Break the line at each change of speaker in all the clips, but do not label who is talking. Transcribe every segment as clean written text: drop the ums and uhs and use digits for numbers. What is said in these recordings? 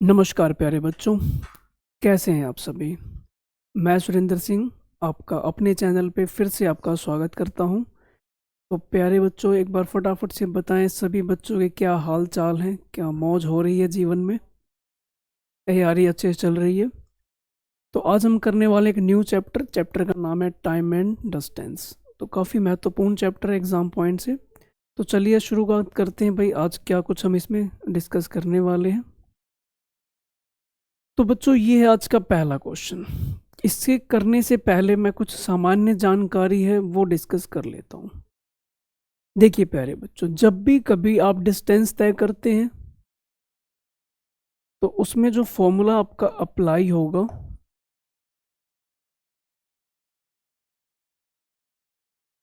नमस्कार प्यारे बच्चों, कैसे हैं आप सभी। मैं सुरेंद्र सिंह आपका अपने चैनल पे फिर से आपका स्वागत करता हूं। तो प्यारे बच्चों, एक बार फटाफट से बताएं सभी बच्चों के क्या हाल चाल हैं, क्या मौज हो रही है जीवन में, तैयारी अच्छे से चल रही है। तो आज हम करने वाले एक न्यू चैप्टर का नाम है टाइम एंड डिस्टेंस। तो काफ़ी महत्वपूर्ण चैप्टर है एग्ज़ाम पॉइंट से। तो चलिए शुरुआत करते हैं भाई, आज क्या कुछ हम इसमें डिस्कस करने वाले हैं। तो बच्चों, ये है आज का पहला क्वेश्चन। इससे करने से पहले मैं कुछ सामान्य जानकारी है वो डिस्कस कर लेता हूँ। देखिए प्यारे बच्चों, जब भी कभी आप डिस्टेंस तय करते हैं तो उसमें जो फॉर्मूला आपका अप्लाई होगा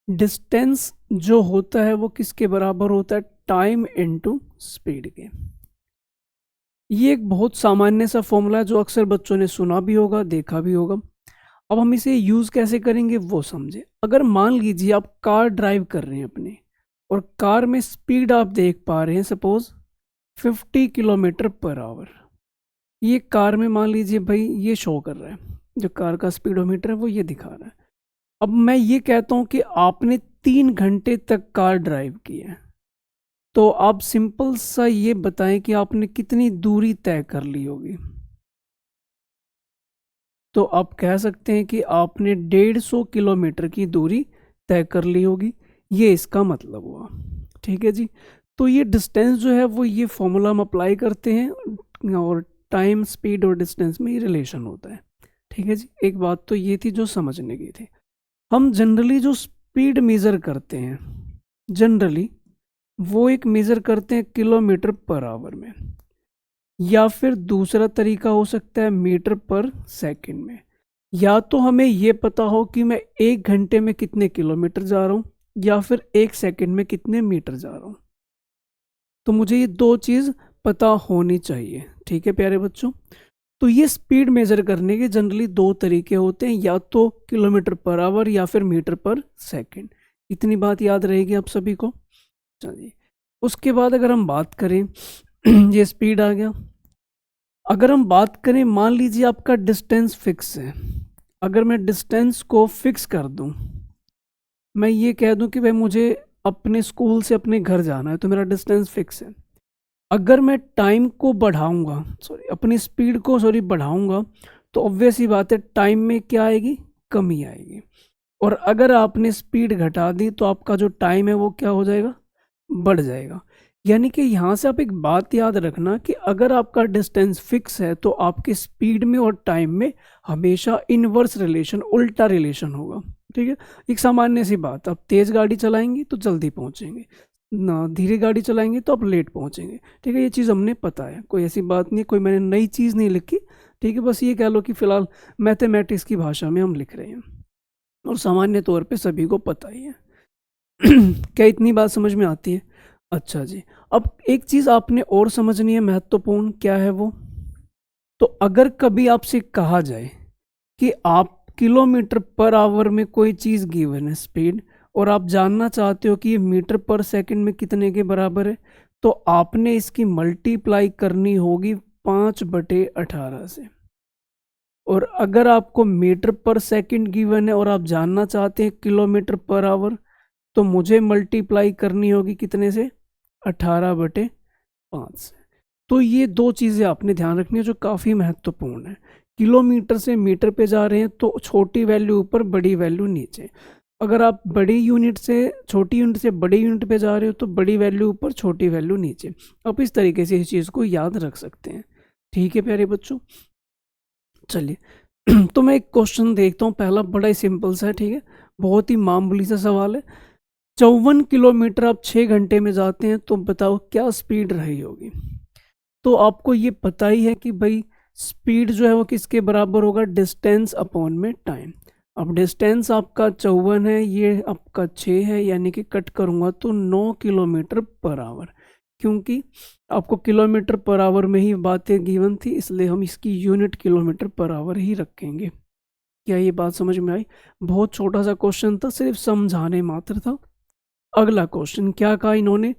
डिस्टेंस जो होता है वो किसके बराबर होता है, टाइम इनटू स्पीड के। ये एक बहुत सामान्य सा फॉर्मूला है जो अक्सर बच्चों ने सुना भी होगा, देखा भी होगा। अब हम इसे यूज कैसे करेंगे वो समझे। अगर मान लीजिए आप कार ड्राइव कर रहे हैं अपने, और कार में स्पीड आप देख पा रहे हैं सपोज 50 किलोमीटर पर आवर। ये कार में मान लीजिए भाई ये शो कर रहा है, जो कार का स्पीडोमीटर है वो ये दिखा रहा है। अब मैं ये कहता हूँ कि आपने 3 घंटे तक कार ड्राइव की है, तो आप सिंपल सा ये बताएं कि आपने कितनी दूरी तय कर ली होगी। तो आप कह सकते हैं कि आपने 150 किलोमीटर की दूरी तय कर ली होगी, ये इसका मतलब हुआ। ठीक है जी। तो ये डिस्टेंस जो है वो ये फॉर्मूला हम अप्लाई करते हैं और टाइम स्पीड और डिस्टेंस में ये रिलेशन होता है। ठीक है जी। एक बात तो ये थी जो समझने की थी। हम जनरली जो स्पीड मेज़र करते हैं, जनरली वो एक मेज़र करते हैं किलोमीटर पर आवर में, या फिर दूसरा तरीका हो सकता है मीटर पर सेकंड में। या तो हमें ये पता हो कि मैं 1 घंटे में कितने किलोमीटर जा रहा हूँ, या फिर 1 सेकंड में कितने मीटर जा रहा हूँ। तो मुझे ये दो चीज़ पता होनी चाहिए। ठीक है प्यारे बच्चों। तो ये स्पीड मेज़र करने के जनरली दो तरीके होते हैं, या तो किलोमीटर पर आवर या फिर मीटर पर सेकंड। इतनी बात याद रहेगी आप सभी को। चलिए, उसके बाद अगर हम बात करें ये स्पीड आ गया। अगर हम बात करें, मान लीजिए आपका डिस्टेंस फिक्स है। अगर मैं डिस्टेंस को फिक्स कर दूं, मैं ये कह दूं कि भाई मुझे अपने स्कूल से अपने घर जाना है, तो मेरा डिस्टेंस फिक्स है। अगर मैं टाइम को बढ़ाऊंगा, अपनी स्पीड को बढ़ाऊंगा, तो ऑब्वियस ही बात है टाइम में क्या आएगी, कमी आएगी। और अगर आपने स्पीड घटा दी तो आपका जो टाइम है वो क्या हो जाएगा, बढ़ जाएगा। यानी कि यहाँ से आप एक बात याद रखना कि अगर आपका डिस्टेंस फिक्स है तो आपकी स्पीड में और टाइम में हमेशा इनवर्स रिलेशन, उल्टा रिलेशन होगा। ठीक है। एक सामान्य सी बात, आप तेज़ गाड़ी चलाएंगे तो जल्दी पहुँचेंगे, ना धीरे गाड़ी चलाएंगे तो आप लेट पहुँचेंगे। ठीक है, ये चीज़ हमने पता है, कोई ऐसी बात नहीं, कोई मैंने नई चीज़ नहीं लिखी। ठीक है, बस ये कह लो कि फ़िलहाल मैथमेटिक्स की भाषा में हम लिख रहे हैं और सामान्य तौर पे सभी को पता ही है। क्या इतनी बात समझ में आती है? अच्छा जी। अब एक चीज़ आपने और समझनी है महत्वपूर्ण, क्या है वो? तो अगर कभी आपसे कहा जाए कि आप किलोमीटर पर आवर में कोई चीज़ गिवन है स्पीड, और आप जानना चाहते हो कि ये मीटर पर सेकंड में कितने के बराबर है, तो आपने इसकी मल्टीप्लाई करनी होगी 5/18 से। और अगर आपको मीटर पर सेकंड गिवन है और आप जानना चाहते हैं किलोमीटर पर आवर, तो मुझे मल्टीप्लाई करनी होगी कितने से, 18/5 से। तो ये दो चीज़ें आपने ध्यान रखनी है जो काफ़ी महत्वपूर्ण है। किलोमीटर से मीटर पे जा रहे हैं तो छोटी वैल्यू ऊपर, बड़ी वैल्यू नीचे। अगर आप बड़ी यूनिट से छोटी यूनिट से बड़ी यूनिट पे जा रहे हो तो बड़ी वैल्यू ऊपर, छोटी वैल्यू नीचे। आप इस तरीके से इस चीज़ को याद रख सकते हैं। ठीक है प्यारे बच्चों। चलिए तो मैं एक क्वेश्चन देखता हूँ, पहला बड़ा ही सिंपल सा है। ठीक है, बहुत ही मामूली सा सवाल है। 54 किलोमीटर आप 6 घंटे में जाते हैं, तो बताओ क्या स्पीड रही होगी। तो आपको ये पता ही है कि भाई स्पीड जो है वो किसके बराबर होगा, डिस्टेंस अपॉन में टाइम। अब डिस्टेंस आपका 54 है, ये आपका 6 है, यानी कि कट करूँगा तो 9 किलोमीटर पर आवर। क्योंकि आपको किलोमीटर पर आवर में ही बातें गिवन थी, इसलिए हम इसकी यूनिट किलोमीटर पर आवर ही रखेंगे। क्या ये बात समझ में आई? बहुत छोटा सा क्वेश्चन था, सिर्फ समझाने मात्र था। अगला क्वेश्चन क्या कहा इन्होंने,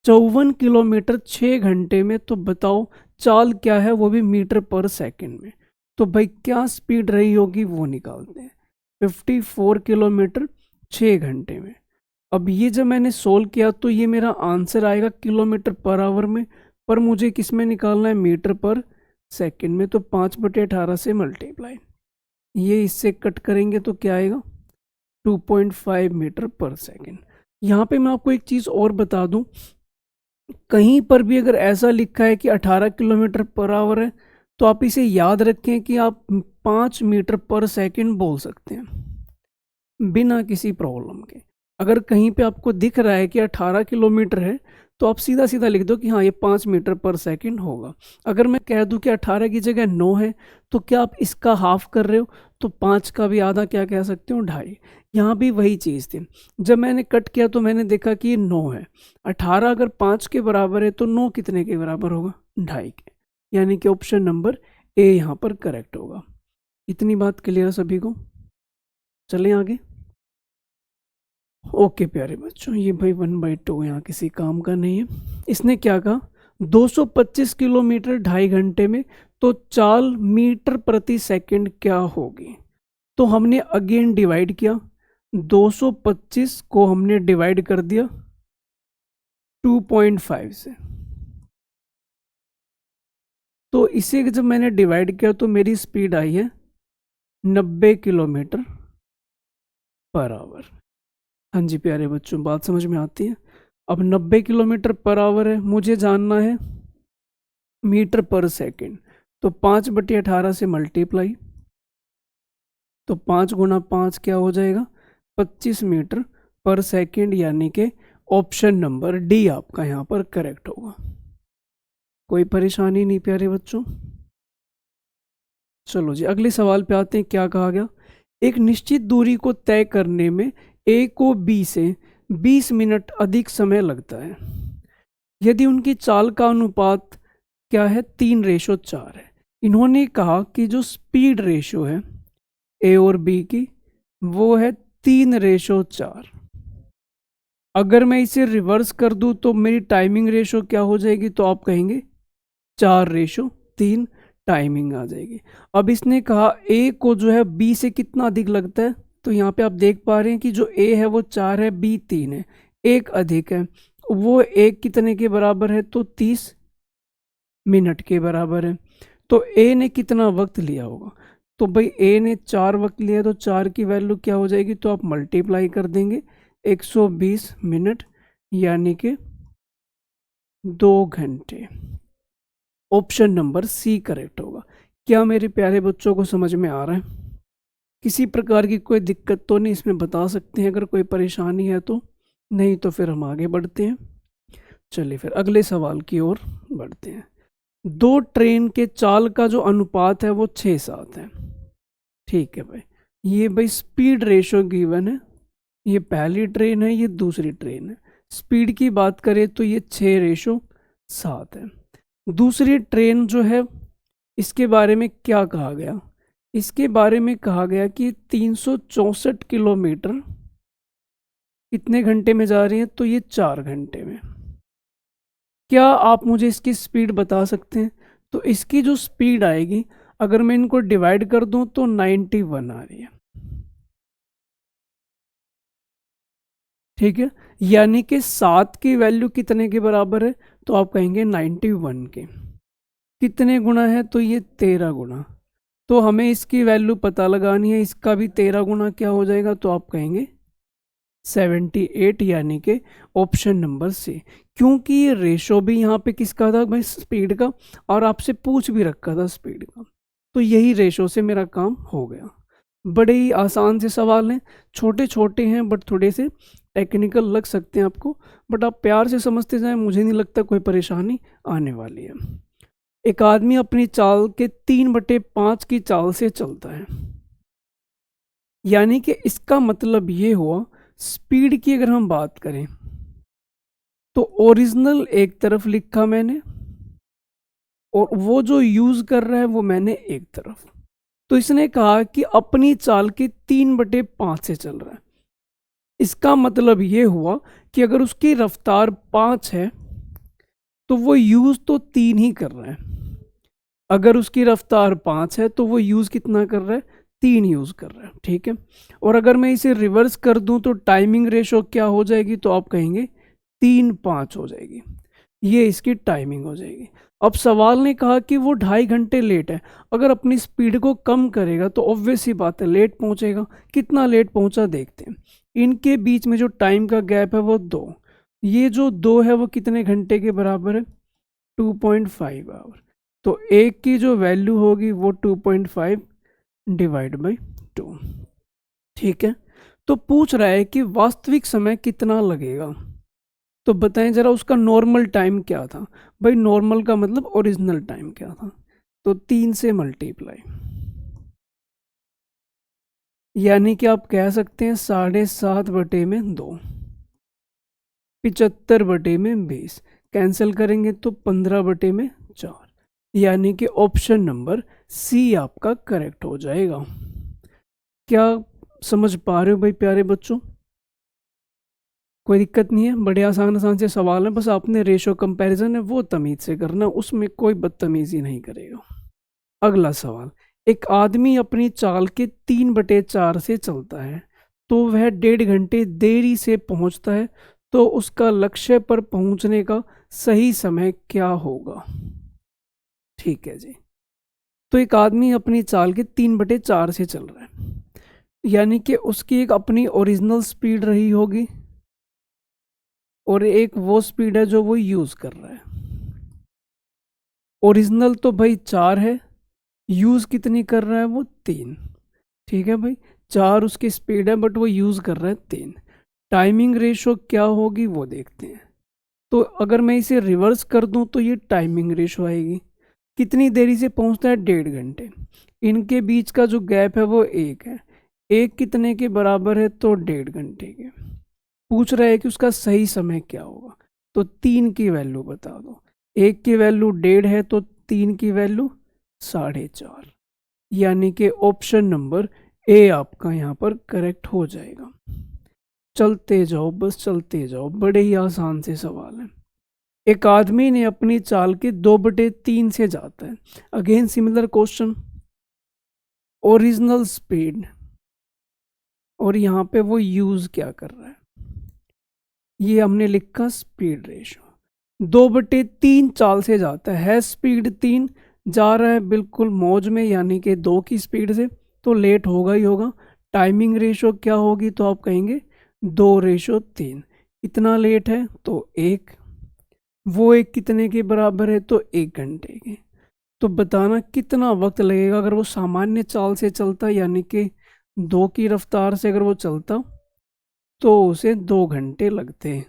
54 किलोमीटर 6 घंटे में, तो बताओ चाल क्या है, वो भी मीटर पर सेकंड में। तो भाई क्या स्पीड रही होगी वो निकालते हैं। 54 किलोमीटर 6 घंटे में। अब ये जब मैंने सोल्व किया तो ये मेरा आंसर आएगा किलोमीटर पर आवर में, पर मुझे किस में निकालना है, मीटर पर सेकंड में। तो 5/18 से मल्टीप्लाई, ये इससे कट करेंगे तो क्या आएगा, 2.5 मीटर पर सेकंड। यहाँ पे मैं आपको एक चीज़ और बता दूं, कहीं पर भी अगर ऐसा लिखा है कि 18 किलोमीटर पर आवर है, तो आप इसे याद रखें कि आप 5 मीटर पर सेकंड बोल सकते हैं बिना किसी प्रॉब्लम के। अगर कहीं पे आपको दिख रहा है कि 18 किलोमीटर है, तो आप सीधा सीधा लिख दो कि हाँ ये 5 मीटर पर सेकंड होगा। अगर मैं कह दूं कि 18 की जगह 9 है, तो क्या आप इसका हाफ कर रहे हो, तो 5 का भी आधा क्या कह सकते हो, 2.5। यहाँ भी वही चीज़ थी, जब मैंने कट किया तो मैंने देखा कि ये 9 है। 18 अगर 5 के बराबर है तो 9 कितने के बराबर होगा, 2.5 के। यानी कि ऑप्शन नंबर ए यहाँ पर करेक्ट होगा। इतनी बात क्लियर है सभी को? चलें आगे। ओके प्यारे बच्चों, ये भाई 1/2 यहाँ किसी काम का नहीं है। इसने क्या कहा, 225 किलोमीटर 2.5 घंटे में, तो चाल मीटर प्रति सेकंड क्या होगी। तो हमने अगेन डिवाइड किया, 225 को हमने डिवाइड कर दिया 2.5 से। तो इसे जब मैंने डिवाइड किया तो मेरी स्पीड आई है 90 किलोमीटर पर आवर। हाँ जी प्यारे बच्चों, बात समझ में आती है। अब 90 किलोमीटर पर आवर है, मुझे जानना है मीटर पर सेकंड। तो 5/18 से मल्टीप्लाई, तो 5 गुना 5 क्या हो जाएगा, 25 मीटर पर सेकंड। यानी कि ऑप्शन नंबर डी आपका यहाँ पर करेक्ट होगा। कोई परेशानी नहीं प्यारे बच्चों। चलो जी अगले सवाल पे आते हैं। क्या कहा गया, एक निश्चित दूरी को तय करने में ए को बी से 20 मिनट अधिक समय लगता है यदि उनकी चाल का अनुपात क्या है, 3:4 है। इन्होंने कहा कि जो स्पीड रेशो है ए और बी की, वो है 3:4। अगर मैं इसे रिवर्स कर दूं तो मेरी टाइमिंग रेशो क्या हो जाएगी, तो आप कहेंगे 4:3 टाइमिंग आ जाएगी। अब इसने कहा ए को जो है बी से कितना अधिक लगता है, तो यहाँ पे आप देख पा रहे हैं कि जो ए है वो 4 है, बी 3 है, एक अधिक है। वो एक कितने के बराबर है, तो 30 मिनट के बराबर है। तो ए ने कितना वक्त लिया होगा, तो भाई ए ने 4 वक्त लिया, तो 4 की वैल्यू क्या हो जाएगी, तो आप मल्टीप्लाई कर देंगे 120 मिनट, यानी कि 2 घंटे। ऑप्शन नंबर सी करेक्ट होगा। क्या मेरे प्यारे बच्चों को समझ में आ रहा है? किसी प्रकार की कोई दिक्कत तो नहीं, इसमें बता सकते हैं अगर कोई परेशानी है तो, नहीं तो फिर हम आगे बढ़ते हैं। चलिए फिर अगले सवाल की ओर बढ़ते हैं। 2 ट्रेन के चाल का जो अनुपात है वो 6:7 है। ठीक है भाई, ये भाई स्पीड रेशो गिवन है, ये पहली ट्रेन है, ये दूसरी ट्रेन है। स्पीड की बात करें तो ये 6:7 है। दूसरी ट्रेन जो है, इसके बारे में क्या कहा गया, इसके बारे में कहा गया कि 364 किलोमीटर कितने घंटे में जा रही है, तो ये 4 घंटे में। क्या आप मुझे इसकी स्पीड बता सकते हैं? तो इसकी जो स्पीड आएगी, अगर मैं इनको डिवाइड कर दूं तो 91 आ रही है। ठीक है, यानी कि 7 की वैल्यू कितने के बराबर है, तो आप कहेंगे 91 के। कितने गुना है, तो ये 13 गुना। तो हमें इसकी वैल्यू पता लगानी है, इसका भी 13 गुना क्या हो जाएगा, तो आप कहेंगे 78, यानी कि ऑप्शन नंबर सी। क्योंकि ये रेशो भी यहाँ पे किसका था भाई, स्पीड का, और आपसे पूछ भी रखा था स्पीड का, तो यही रेशो से मेरा काम हो गया। बड़े ही आसान से सवाल हैं, छोटे छोटे हैं बट थोड़े से टेक्निकल लग सकते हैं आपको, बट आप प्यार से समझते जाएं, मुझे नहीं लगता कोई परेशानी आने वाली है। एक आदमी अपनी चाल के 3/5 की चाल से चलता है, यानी कि इसका मतलब ये हुआ, स्पीड की अगर हम बात करें तो ओरिजिनल एक तरफ लिखा मैंने, और वो जो यूज कर रहा है वो मैंने एक तरफ। तो इसने कहा कि अपनी चाल के 3/5 से चल रहा है। इसका मतलब ये हुआ कि अगर उसकी रफ्तार 5 है तो वो यूज तो 3 ही कर रहा है। अगर उसकी रफ्तार 5 है तो वो यूज़ कितना कर रहा है, 3 यूज़ कर रहा है, ठीक है। और अगर मैं इसे रिवर्स कर दूं तो टाइमिंग रेशो क्या हो जाएगी, तो आप कहेंगे 3:5 हो जाएगी। ये इसकी टाइमिंग हो जाएगी। अब सवाल ने कहा कि वो 2.5 घंटे लेट है। अगर अपनी स्पीड को कम करेगा तो ऑब्वियस सी बात है लेट पहुंचेगा। कितना लेट पहुंचा देखते हैं। इनके बीच में जो टाइम का गैप है वो 2। ये जो 2 है वो कितने घंटे के बराबर है, 2.5 आवर। तो एक की जो वैल्यू होगी वो 2.5 डिवाइड बाई 2, ठीक है। तो पूछ रहा है कि वास्तविक समय कितना लगेगा। तो बताएं जरा उसका नॉर्मल टाइम क्या था। भाई नॉर्मल का मतलब ओरिजिनल टाइम क्या था, तो 3 से मल्टीप्लाई, यानी कि आप कह सकते हैं 7.5/2, 75/20, कैंसिल करेंगे तो 15/4, यानी कि ऑप्शन नंबर सी आपका करेक्ट हो जाएगा। क्या समझ पा रहे हो भाई प्यारे बच्चों? कोई दिक्कत नहीं है, बड़े आसान आसान से सवाल है, बस आपने रेशो कंपैरिजन है वो तमीज से करना, उसमें कोई बदतमीजी नहीं करेगा। अगला सवाल, एक आदमी अपनी चाल के 3/4 से चलता है तो वह 1.5 घंटे देरी से पहुंचता है, तो उसका लक्ष्य पर पहुंचने का सही समय क्या होगा। ठीक है जी। तो एक आदमी अपनी चाल के 3/4 से चल रहा है, यानी कि उसकी एक अपनी ओरिजिनल स्पीड रही होगी और एक वो स्पीड है जो वो यूज कर रहा है। ओरिजिनल तो भाई 4 है, यूज कितनी कर रहा है वो 3, ठीक है भाई। 4 उसकी स्पीड है बट वो यूज कर रहा है 3। टाइमिंग रेशो क्या होगी वो देखते हैं। तो अगर मैं इसे रिवर्स कर दूं तो ये टाइमिंग रेशो आएगी। कितनी देरी से पहुंचता है, 1.5 घंटे। इनके बीच का जो गैप है वो 1 है। 1 कितने के बराबर है, तो 1.5 घंटे के। पूछ रहा है कि उसका सही समय क्या होगा, तो 3 की वैल्यू बता दो। 1 की वैल्यू 1.5 है तो 3 की वैल्यू 4.5, यानी कि ऑप्शन नंबर ए आपका यहाँ पर करेक्ट हो जाएगा। चलते जाओ बस चलते जाओ, बड़े ही आसान से सवाल हैं। एक आदमी ने अपनी चाल के 2/3 से जाता है। Again similar question, original speed और यहाँ पे वो यूज क्या कर रहा है, ये हमने लिखा स्पीड रेशो। 2/3 चाल से जाता है स्पीड 3, जा रहा है बिल्कुल मौज में, यानी कि 2 की स्पीड से, तो लेट होगा ही होगा। टाइमिंग रेशो क्या होगी, तो आप कहेंगे 2:3। इतना लेट है तो 1, वो 1 कितने के बराबर है, तो 1 घंटे के। तो बताना कितना वक्त लगेगा अगर वो सामान्य चाल से चलता, यानी कि 2 की रफ्तार से अगर वो चलता तो उसे 2 घंटे लगते हैं।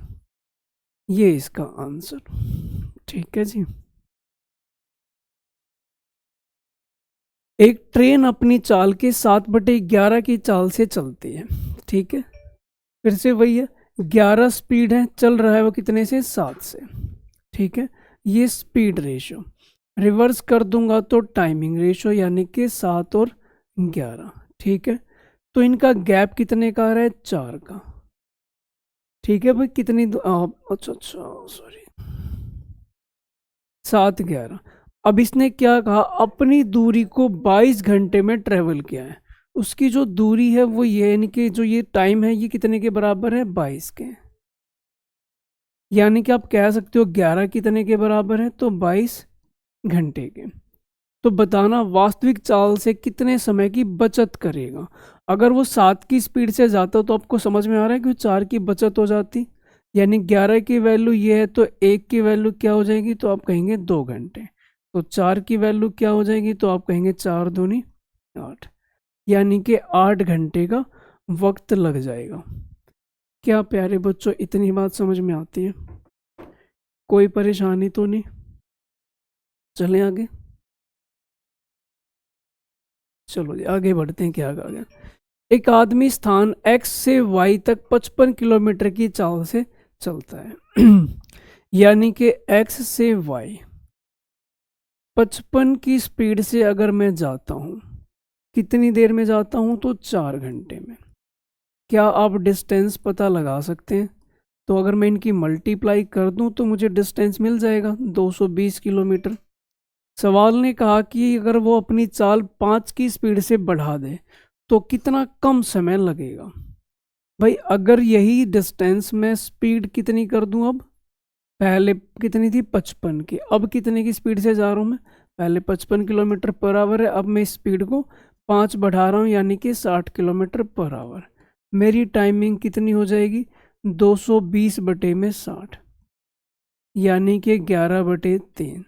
ये इसका आंसर, ठीक है जी। एक ट्रेन अपनी चाल के 7/11 की चाल से चलती है, ठीक है। फिर से वही है, 11 स्पीड है, चल रहा है वो कितने से, 7 से, ठीक है। ये स्पीड रेशो रिवर्स कर दूंगा तो टाइमिंग रेशो, यानी कि 7 और 11, ठीक है। तो इनका गैप कितने का आ रहा है, 4 का, ठीक है भाई। कितनी अच्छा अच्छा सॉरी, 7:11। अब इसने क्या कहा, अपनी दूरी को 22 घंटे में ट्रेवल किया है। उसकी जो दूरी है वो ये, यानी कि जो ये टाइम है ये कितने के बराबर है, 22 के। यानी कि आप कह सकते हो 11 कितने के बराबर है, तो 22 घंटे के। तो बताना वास्तविक चाल से कितने समय की बचत करेगा। अगर वो 7 की स्पीड से जाता तो आपको समझ में आ रहा है कि 4 की बचत हो जाती, यानी 11 की वैल्यू ये है तो 1 की वैल्यू क्या हो जाएगी, तो आप कहेंगे 2 घंटे। तो 4 की वैल्यू क्या हो जाएगी, तो आप कहेंगे 4 दूनी 8, यानी कि 8 घंटे का वक्त लग जाएगा। क्या प्यारे बच्चों इतनी बात समझ में आती है, कोई परेशानी तो नहीं? चलें आगे, चलो जी आगे बढ़ते हैं। क्या कहा गया, एक आदमी स्थान x से y तक 55 किलोमीटर की चाल से चलता है यानी कि x से y 55 की स्पीड से अगर मैं जाता हूँ, कितनी देर में जाता हूँ, तो 4 घंटे में। क्या आप डिस्टेंस पता लगा सकते हैं? तो अगर मैं इनकी मल्टीप्लाई कर दूं तो मुझे डिस्टेंस मिल जाएगा 220 किलोमीटर। सवाल ने कहा कि अगर वो अपनी चाल 5 की स्पीड से बढ़ा दे तो कितना कम समय लगेगा। भाई अगर यही डिस्टेंस मैं स्पीड कितनी कर दूं, अब पहले कितनी थी 55 की, अब कितने की स्पीड से जा रहा हूँ मैं, पहले 55 किलोमीटर पर आवर है, अब मैं स्पीड को 5 बढ़ा रहा हूँ यानी कि 60 किलोमीटर पर आवर। मेरी टाइमिंग कितनी हो जाएगी 220/60 यानी कि 11/3।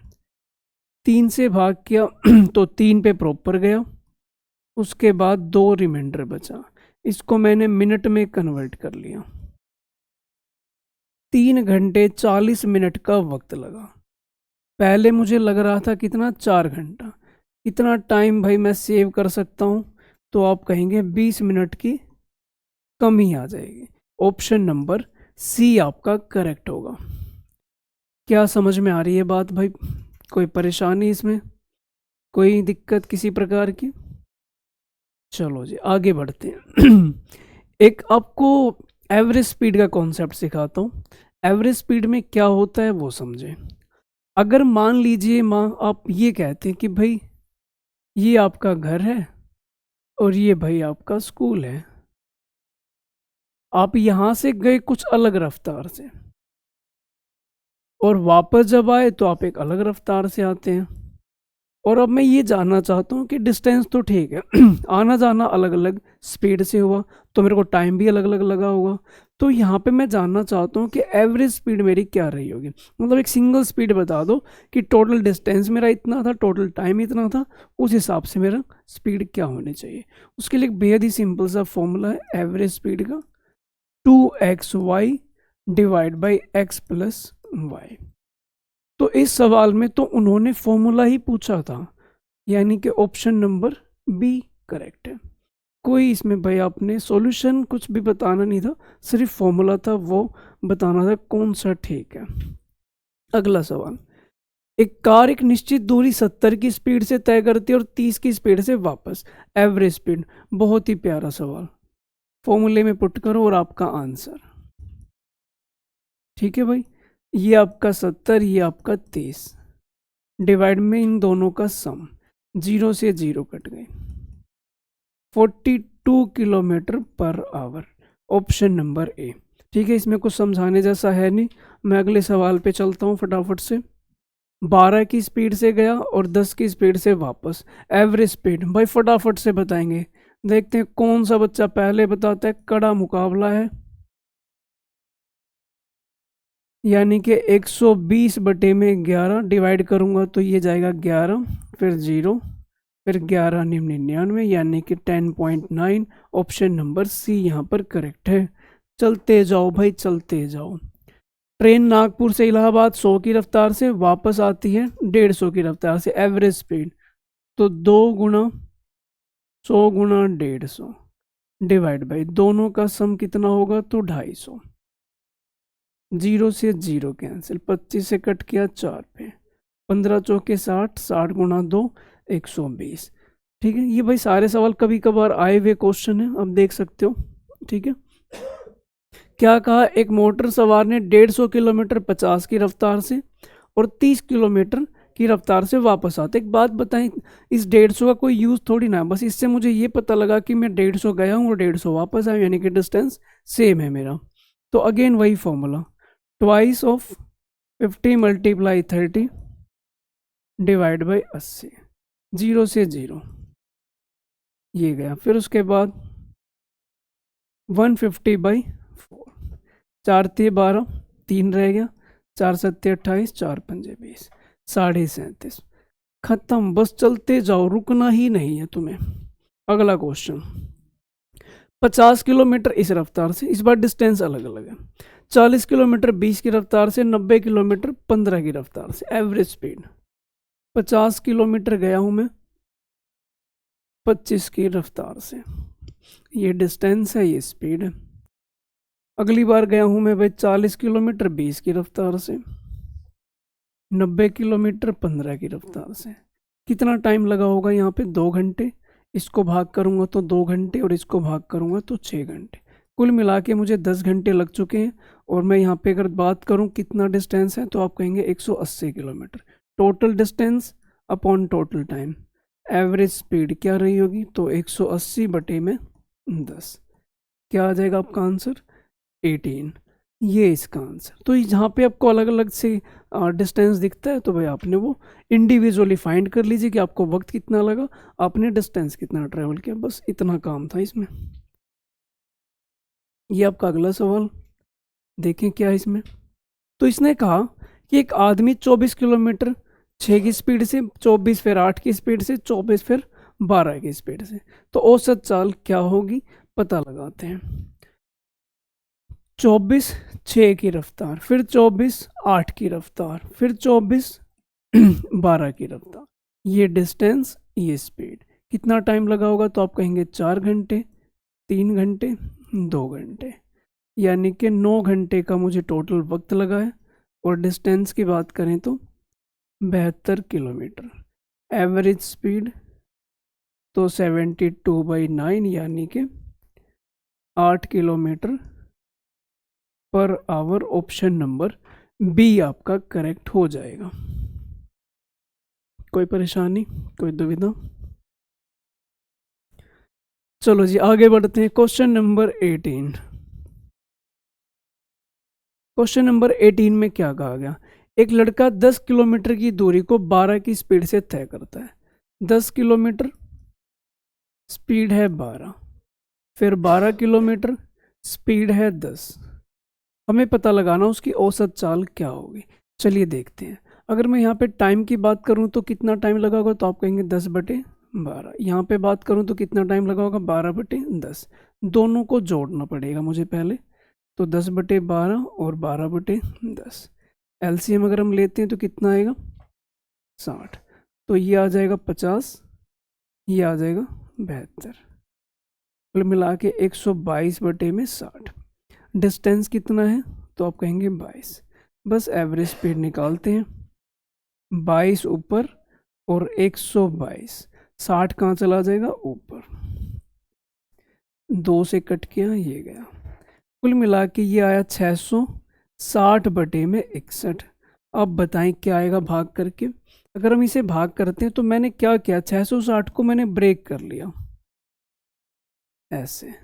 3 से भाग किया तो 3 पे प्रॉपर गया, उसके बाद 2 रिमाइंडर बचा, इसको मैंने मिनट में कन्वर्ट कर लिया। 3 घंटे 40 मिनट का वक्त लगा। पहले मुझे लग रहा था कितना 4 घंटा। इतना टाइम भाई मैं सेव कर सकता हूँ, तो आप कहेंगे 20 मिनट की कमी आ जाएगी। ऑप्शन नंबर सी आपका करेक्ट होगा। क्या समझ में आ रही है बात भाई? कोई परेशानी इसमें, कोई दिक्कत किसी प्रकार की? चलो जी आगे बढ़ते हैं। एक आपको एवरेज स्पीड का कॉन्सेप्ट सिखाता हूँ। एवरेज स्पीड में क्या होता है वो समझें। अगर मान लीजिए आप ये कहते हैं कि भाई ये आपका घर है और ये भाई आपका स्कूल है, आप यहाँ से गए कुछ अलग रफ्तार से और वापस जब आए तो आप एक अलग रफ्तार से आते हैं, और अब मैं ये जानना चाहता हूँ कि डिस्टेंस तो ठीक है आना जाना अलग अलग स्पीड से हुआ तो मेरे को टाइम भी अलग अलग लगा होगा, तो यहाँ पे मैं जानना चाहता हूँ कि एवरेज स्पीड मेरी क्या रही होगी। मतलब एक सिंगल स्पीड बता दो कि टोटल डिस्टेंस मेरा इतना था, टोटल टाइम इतना था, उस हिसाब से मेरा स्पीड क्या होनी चाहिए। उसके लिए एक बेहद ही सिंपल सा फॉर्मूला है एवरेज स्पीड का, 2xy divide by x plus Y. तो इस सवाल में तो उन्होंने फॉर्मूला ही पूछा था, यानी कि ऑप्शन नंबर बी करेक्ट है। कोई इसमें भाई आपने सॉल्यूशन कुछ भी बताना नहीं था, सिर्फ फॉर्मूला था वो बताना था कौन सा ठीक है। अगला सवाल, एक कार एक निश्चित दूरी 70 की स्पीड से तय करती है और 30 की स्पीड से वापस, एवरेज स्पीड। बहुत ही प्यारा सवाल, फॉर्मूले में पुट करो और आपका आंसर। ठीक है भाई, ये आपका 70, ये आपका 30, डिवाइड में इन दोनों का सम, 0 से 0 कट गए, 42 kilometre per hour, option number A. ठीक है, इसमें कुछ समझाने जैसा है नहीं, मैं अगले सवाल पे चलता हूँ फटाफट से। 12 की स्पीड से गया और 10 की स्पीड से वापस, एवरेज स्पीड भाई फटाफट से बताएंगे। देखते हैं कौन सा बच्चा पहले बताता है, कड़ा मुकाबला है। यानी कि 120/11 डिवाइड करूंगा तो ये जाएगा 11, फिर 0, फिर 11 99, यानी कि 10.9। ऑप्शन नंबर सी यहाँ पर करेक्ट है। चलते जाओ भाई चलते जाओ। ट्रेन नागपुर से इलाहाबाद 100 की रफ्तार से वापस आती है 150 की रफ्तार से, एवरेज स्पीड, तो 2 गुना 100 गुना 150 डिवाइड बाई दोनों का सम कितना होगा, तो 250। 0 से 0 कैंसिल, 25 से कट किया 4 पे, 15 चौके 60, 60 गुना 2 120। ठीक है, ये भाई सारे सवाल कभी कभार आए हुए क्वेश्चन है, अब देख सकते हो। ठीक है, क्या कहा, एक मोटर सवार ने 150 किलोमीटर 50 की रफ्तार से और 30 किलोमीटर की रफ्तार से वापस आते। एक बात बताएं, इस 150 का कोई यूज़ थोड़ी ना, बस इससे मुझे ये पता लगा कि मैं 150 गया हूँ और 150 वापस आया, यानी कि डिस्टेंस सेम है मेरा। तो अगेन वही formula, twice of 50 × 30 divide by 80, 0 से 0 ये गया, फिर उसके बाद 150/4, 4 × 12 3 रह गया, 4 × 7 28, 4 × 5 20, 37.5। खत्म, बस चलते जाओ, रुकना ही नहीं है तुम्हें। अगला क्वेश्चन, 50 किलोमीटर इस रफ्तार से, इस बार डिस्टेंस अलग अलग है, 40 किलोमीटर 20 की रफ्तार से, 90 किलोमीटर 15 की रफ्तार से, एवरेज स्पीड। 50 किलोमीटर गया हूं मैं 25 की रफ्तार से, ये डिस्टेंस है, ये स्पीड है। अगली बार गया हूं मैं भाई 40 किलोमीटर 20 की रफ्तार से, 90 किलोमीटर 15 की रफ्तार से। कितना टाइम लगा होगा यहाँ पे, 2 घंटे। इसको भाग करूंगा तो 2 घंटे और इसको भाग करूंगा तो 6 घंटे। कुल मिला के मुझे 10 घंटे लग चुके हैं। और मैं यहाँ पे अगर बात करूँ कितना डिस्टेंस है, तो आप कहेंगे 180 kilometre. Total distance upon total time. Average speed क्या रही होगी, तो 180 बटे में 10, क्या आ जाएगा आपका आंसर 18। ये इसका आंसर। तो जहाँ पे आपको अलग अलग से डिस्टेंस दिखता है तो भाई आपने वो इंडिविजुअली फाइंड कर लीजिए कि आपको वक्त कितना लगा, आपने डिस्टेंस कितना ट्रेवल किया, बस इतना काम था इसमें। ये आपका अगला सवाल देखें क्या है इसमें। तो इसने कहा कि एक आदमी 24 किलोमीटर 6 की स्पीड से, 24 फिर 8 की स्पीड से, 24 फिर 12 की स्पीड से, तो औसत चाल क्या होगी पता लगाते हैं। 24 6 की रफ्तार, फिर 24 8 की रफ्तार, फिर 24 12 की रफ्तार, ये डिस्टेंस ये स्पीड, कितना टाइम लगा होगा, तो आप कहेंगे 4 घंटे, 3 घंटे, 2 घंटे, यानी कि 9 घंटे का मुझे टोटल वक्त लगा है। और डिस्टेंस की बात करें तो 72 किलोमीटर। एवरेज स्पीड तो 72/9 यानी कि 8 kilometre per hour. Option number B आपका करेक्ट हो जाएगा। कोई परेशानी, कोई दुविधा? चलो जी आगे बढ़ते हैं। Question number 18। क्वेश्चन नंबर 18 में क्या कहा गया, एक लड़का 10 किलोमीटर की दूरी को 12 की स्पीड से तय करता है। 10 किलोमीटर स्पीड है 12, फिर 12 किलोमीटर स्पीड है 10। हमें पता लगाना उसकी औसत चाल क्या होगी। चलिए देखते हैं। अगर मैं यहाँ पे टाइम की बात करूँ तो कितना टाइम लगा होगा, तो आप कहेंगे 10/12। यहाँ पे बात करूँ तो कितना टाइम लगा होगा, 12/10। दोनों को जोड़ना पड़ेगा मुझे पहले, तो 10/12 और 12/10। एलसीएम अगर हम लेते हैं तो कितना आएगा 60, तो ये आ जाएगा 50, ये आ जाएगा 72, कुल मिला के 122/60। डिस्टेंस कितना है, तो आप कहेंगे 22। बस एवरेज स्पीड निकालते हैं, 22 ऊपर और 122, 60 कहाँ चला जाएगा ऊपर, 2 से कट किया ये गया, कुल मिला के ये आया 660/61। अब बताएं क्या आएगा भाग करके। अगर हम इसे भाग करते हैं तो मैंने क्या किया, 660 को मैंने ब्रेक कर लिया ऐसे,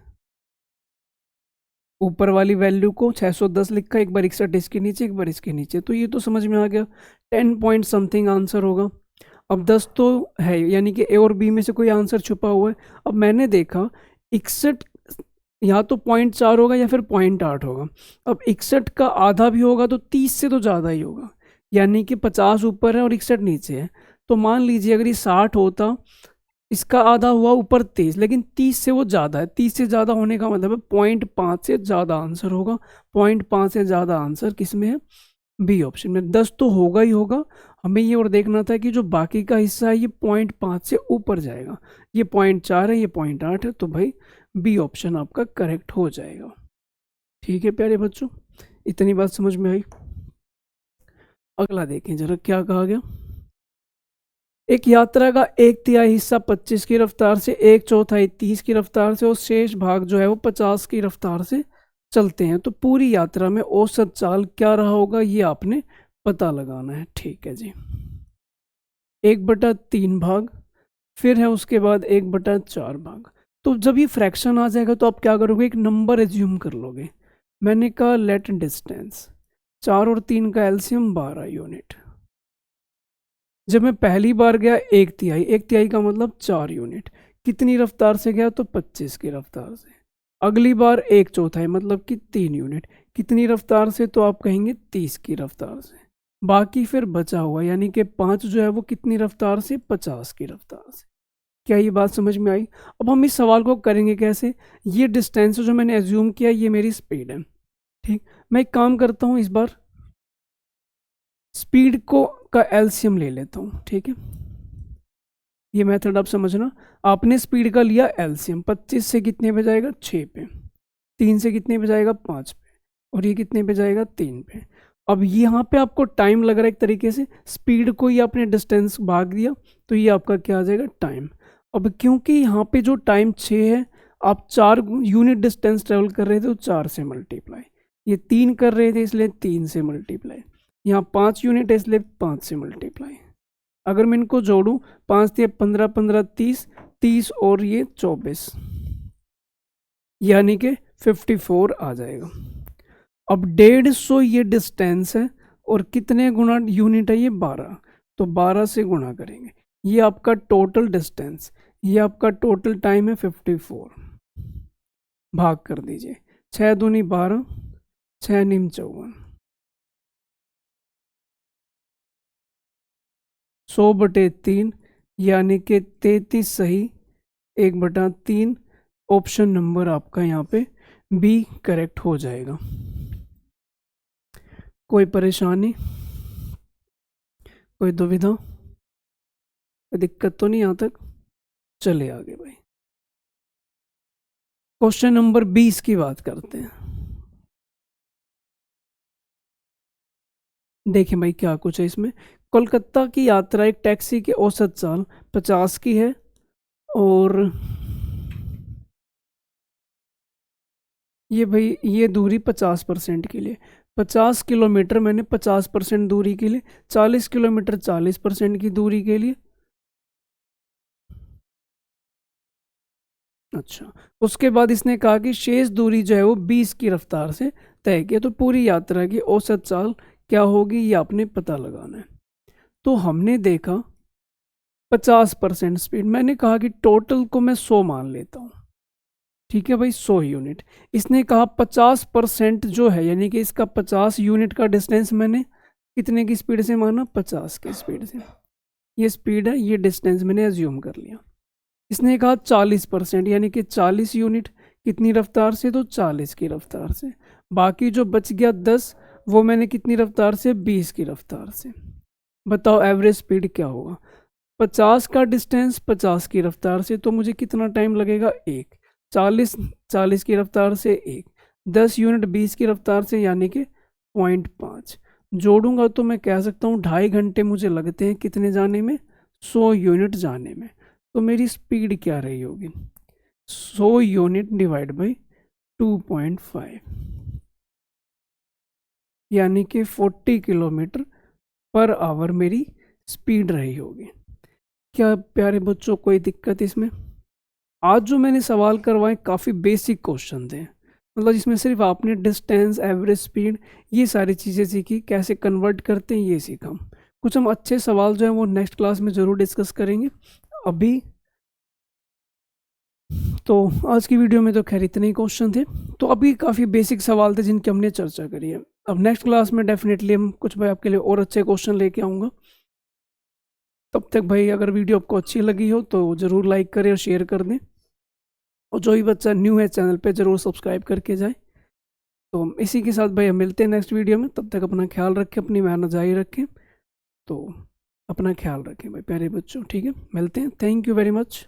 ऊपर वाली वैल्यू को 610 लिखा, एक बार 61 इसके नीचे, एक बार इसके नीचे, तो ये तो समझ में आ गया 10 पॉइंट समथिंग आंसर होगा। अब 10 तो है, यानी कि ए और बी में से कोई आंसर छुपा हुआ है। अब मैंने देखा 61 या तो 0.4 होगा या फिर 0.8 होगा। अब 61 का आधा भी होगा तो 30 से तो ज़्यादा ही होगा, यानी कि 50 ऊपर है और 61 नीचे है। तो मान लीजिए अगर ये 60 होता, इसका आधा हुआ ऊपर 30, लेकिन 30 से वो ज़्यादा है। 30 से ज़्यादा होने का मतलब है 0.5 से ज़्यादा आंसर होगा। 0.5 से ज़्यादा आंसर किस में है, बी ऑप्शन में। 10 तो होगा ही होगा। हमें ये और देखना था कि जो बाकी का हिस्सा है ये 0.5 से ऊपर जाएगा। ये 0.4 है, ये 0.8 है, तो भाई बी ऑप्शन आपका करेक्ट हो जाएगा। ठीक है प्यारे बच्चों, इतनी बात समझ में आई। अगला देखें जरा क्या कहा गया। एक यात्रा का 1/3 हिस्सा 25 की रफ्तार से, 1/4 30 की रफ्तार से और शेष भाग जो है वो 50 की रफ्तार से चलते हैं, तो पूरी यात्रा में औसत चाल क्या रहा होगा ये आपने पता लगाना है। ठीक है जी, 1/3 भाग, फिर है उसके बाद 1/4 भाग। तो जब ये फ्रैक्शन आ जाएगा तो आप क्या करोगे, एक नंबर एज्यूम कर लोगे। मैंने कहा लेट डिस्टेंस, 4 और 3 का एलसीएम 12 यूनिट। जब मैं पहली बार गया 1/3, 1/3 का मतलब 4 यूनिट, कितनी रफ्तार से गया, तो 25 की रफ्तार से। अगली बार 1/4 मतलब कि 3 यूनिट, कितनी रफ्तार से, तो आप कहेंगे 30 की रफ्तार से। बाकी फिर बचा हुआ यानी कि 5 जो है वो कितनी रफ्तार से, 50 की रफ्तार से। क्या ये बात समझ में आई? अब हम इस सवाल को करेंगे कैसे, ये डिस्टेंस जो मैंने एज्यूम किया ये मेरी स्पीड है। ठीक, मैं एक काम करता हूँ, इस बार स्पीड को का एलसीएम ले लेता हूँ। ठीक है, ये मेथड आप समझना। आपने स्पीड का लिया एलसीएम, 25 से कितने पे जाएगा, 6 पे, 3 से कितने पे जाएगा, 5 पे, और ये कितने पे जाएगा, 3 पे। अब यहाँ पे आपको टाइम लग रहा है एक तरीके से, स्पीड को ही आपने डिस्टेंस भाग दिया, तो ये आपका क्या आ जाएगा, टाइम। अब क्योंकि यहाँ पे जो टाइम 6 है, आप 4 यूनिट डिस्टेंस ट्रेवल कर रहे थे तो 4 से मल्टीप्लाई, ये 3 कर रहे थे इसलिए 3 से मल्टीप्लाई, यहाँ 5 यूनिट है इसलिए 5 से मल्टीप्लाई। अगर मैं इनको जोड़ूं 5 या 15, 15 30, 30 और ये 24, यानी कि 54 आ जाएगा। अब 150 ये डिस्टेंस है और कितने गुना यूनिट है ये 12, तो 12 से गुणा करेंगे। ये आपका टोटल डिस्टेंस, ये आपका टोटल टाइम है 54, भाग कर दीजिए 6 दूनी 12, 6 नीम 54, 100/3 यानी कि 33 सही, 1/3। ऑप्शन नंबर आपका यहाँ पे बी करेक्ट हो जाएगा। कोई परेशानी, कोई दुविधा, कोई दिक्कत तो नहीं यहाँ तक? चले आगे भाई, क्वेश्चन नंबर 20 की बात करते हैं। देखें भाई क्या कुछ है इसमें। कोलकाता की यात्रा एक टैक्सी के औसत चाल 50 की है और ये भाई ये दूरी 50% के लिए, 50 किलोमीटर मैंने 50% दूरी के लिए, 40 किलोमीटर 40% की दूरी के लिए। अच्छा, उसके बाद इसने कहा कि शेष दूरी जो है वो 20 की रफ्तार से तय की, तो पूरी यात्रा की औसत चाल क्या होगी ये आपने पता लगाना है। तो हमने देखा 50% स्पीड, मैंने कहा कि टोटल को मैं 100 मान लेता हूँ, ठीक है भाई 100 यूनिट। इसने कहा 50% जो है, यानी कि इसका 50 यूनिट का डिस्टेंस मैंने कितने की स्पीड से माना, 50 की स्पीड से। ये स्पीड है, ये डिस्टेंस मैंने एज्यूम कर लिया। इसने कहा 40%, यानी कि 40 यूनिट कितनी रफ्तार से, तो 40 की रफ्तार से। बाकी जो बच गया 10, वो मैंने कितनी रफ्तार से, 20 की रफ्तार से। बताओ एवरेज स्पीड क्या होगा। 50 का डिस्टेंस 50 की रफ्तार से, तो मुझे कितना टाइम लगेगा, 1। 40 की रफ्तार से 1, 10 यूनिट 20 की रफ्तार से, यानी कि 0.5 जोड़ूंगा तो मैं कह सकता हूँ 2.5 घंटे मुझे लगते हैं कितने जाने में, 100 यूनिट जाने में। तो मेरी स्पीड क्या रही होगी, 100 यूनिट डिवाइड बाई 2.5, यानी कि 40 किलोमीटर पर आवर मेरी स्पीड रही होगी। क्या प्यारे बच्चों कोई दिक्कत इसमें? आज जो मैंने सवाल करवाए काफ़ी बेसिक क्वेश्चन थे, मतलब जिसमें सिर्फ आपने डिस्टेंस, एवरेज स्पीड, ये सारी चीज़ें सीखी, कैसे कन्वर्ट करते हैं ये सीखा। कुछ हम अच्छे सवाल जो हैं वो नेक्स्ट क्लास में ज़रूर डिस्कस करेंगे। अभी तो आज की वीडियो में तो खैर इतने ही क्वेश्चन थे, तो अभी काफ़ी बेसिक सवाल थे जिनकी हमने चर्चा करी है। अब नेक्स्ट क्लास में डेफिनेटली हम कुछ भाई आपके लिए और अच्छे क्वेश्चन लेके आऊँगा। तब तक भाई अगर वीडियो आपको अच्छी लगी हो तो ज़रूर लाइक करें और शेयर कर दें, और जो भी बच्चा न्यू है चैनल पे ज़रूर सब्सक्राइब करके जाए। तो इसी के साथ भाई हम मिलते हैं नेक्स्ट वीडियो में, तब तक अपना ख्याल रखें, अपनी मेहनत जारी रखें। तो अपना ख्याल रखें भाई प्यारे बच्चों, ठीक है, मिलते हैं, थैंक यू वेरी मच।